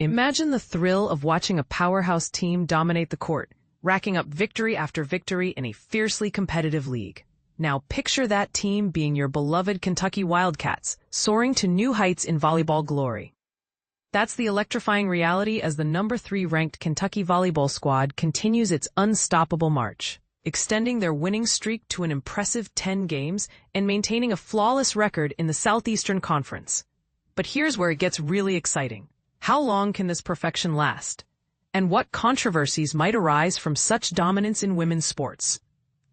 Imagine the thrill of watching a powerhouse team dominate the court, racking up victory after victory in a fiercely competitive league. Now picture that team being your beloved Kentucky Wildcats, soaring to new heights in volleyball glory. That's the electrifying reality as the number 3 ranked Kentucky volleyball squad continues its unstoppable march, extending their winning streak to an impressive 10 games and maintaining a flawless record in the Southeastern Conference. But here's where it gets really exciting. How long can this perfection last? And what controversies might arise from such dominance in women's sports?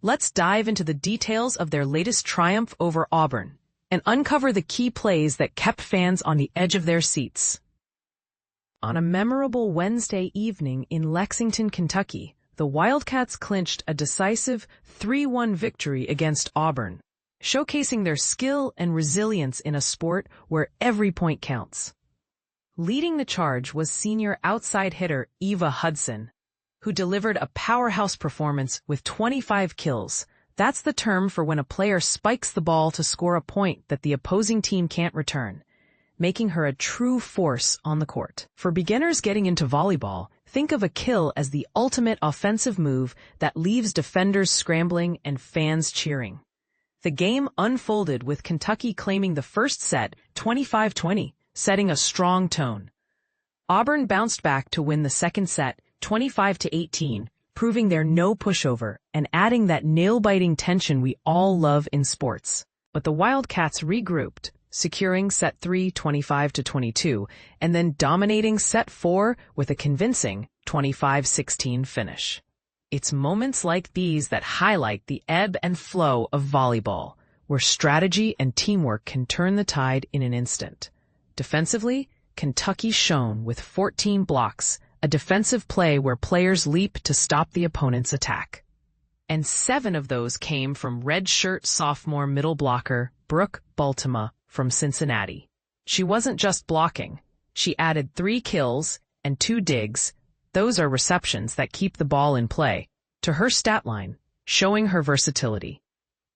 Let's dive into the details of their latest triumph over Auburn and uncover the key plays that kept fans on the edge of their seats. On a memorable Wednesday evening in Lexington, Kentucky, the Wildcats clinched a decisive 3-1 victory against Auburn, showcasing their skill and resilience in a sport where every point counts. Leading the charge was senior outside hitter Eva Hudson, who delivered a powerhouse performance with 25 kills. That's the term for when a player spikes the ball to score a point that the opposing team can't return, making her a true force on the court. For beginners getting into volleyball, think of a kill as the ultimate offensive move that leaves defenders scrambling and fans cheering. The game unfolded with Kentucky claiming the first set 25-20, setting a strong tone. Auburn bounced back to win the second set 25-18, proving they're no pushover and adding that nail-biting tension we all love in sports. But the Wildcats regrouped, securing set 3 25-22, and then dominating set 4 with a convincing 25-16 finish. It's moments like these that highlight the ebb and flow of volleyball, where strategy and teamwork can turn the tide in an instant. Defensively, Kentucky shone with 14 blocks, a defensive play where players leap to stop the opponent's attack. And 7 of those came from redshirt sophomore middle blocker Brooke Baltima from Cincinnati. She wasn't just blocking. She added 3 kills and 2 digs, those are receptions that keep the ball in play, to her stat line, showing her versatility.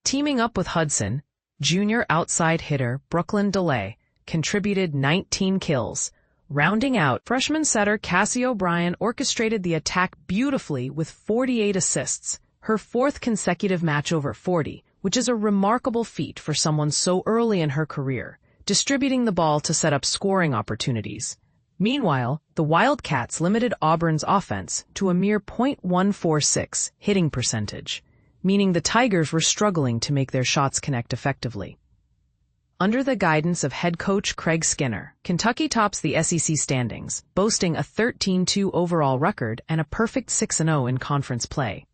Teaming up with Hudson, junior outside hitter Brooklyn DeLay contributed 19 kills. Rounding out, freshman setter Cassie O'Brien orchestrated the attack beautifully with 48 assists, her 4th consecutive match over 40, which is a remarkable feat for someone so early in her career, distributing the ball to set up scoring opportunities. Meanwhile, the Wildcats limited Auburn's offense to a mere .146 hitting percentage, meaning the Tigers were struggling to make their shots connect effectively. Under the guidance of head coach Craig Skinner, Kentucky tops the SEC standings, boasting a 13-2 overall record and a perfect 6-0 in conference play.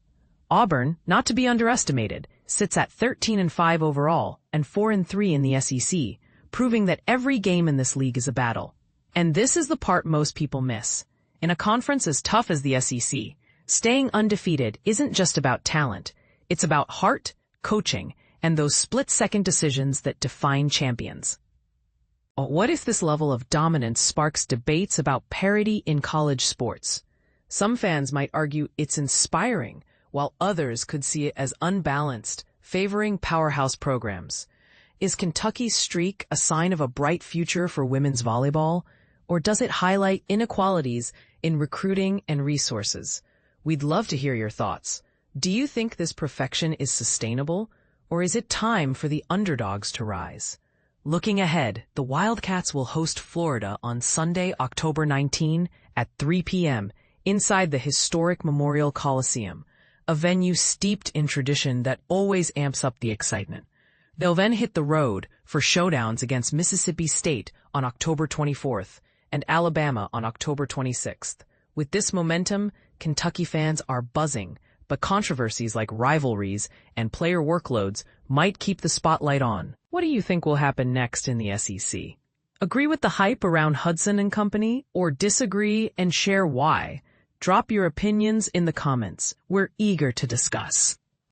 Auburn, not to be underestimated, sits at 13-5 overall and 4-3 in the SEC, proving that every game in this league is a battle. And this is the part most people miss. In a conference as tough as the SEC, staying undefeated isn't just about talent. It's about heart, coaching, and those split-second decisions that define champions. What if this level of dominance sparks debates about parity in college sports? Some fans might argue it's inspiring, while others could see it as unbalanced, favoring powerhouse programs. Is Kentucky's streak a sign of a bright future for women's volleyball, or does it highlight inequalities in recruiting and resources? We'd love to hear your thoughts. Do you think this perfection is sustainable, or is it time for the underdogs to rise? Looking ahead, the Wildcats will host Florida on Sunday, October 19 at 3 p.m. inside the historic Memorial Coliseum, a venue steeped in tradition that always amps up the excitement. They'll then hit the road for showdowns against Mississippi State on October 24th and Alabama on October 26th. With this momentum, Kentucky fans are buzzing, but controversies like rivalries and player workloads might keep the spotlight on. What do you think will happen next in the SEC? Agree with the hype around Hudson and company, or disagree and share why? Drop your opinions in the comments. We're eager to discuss.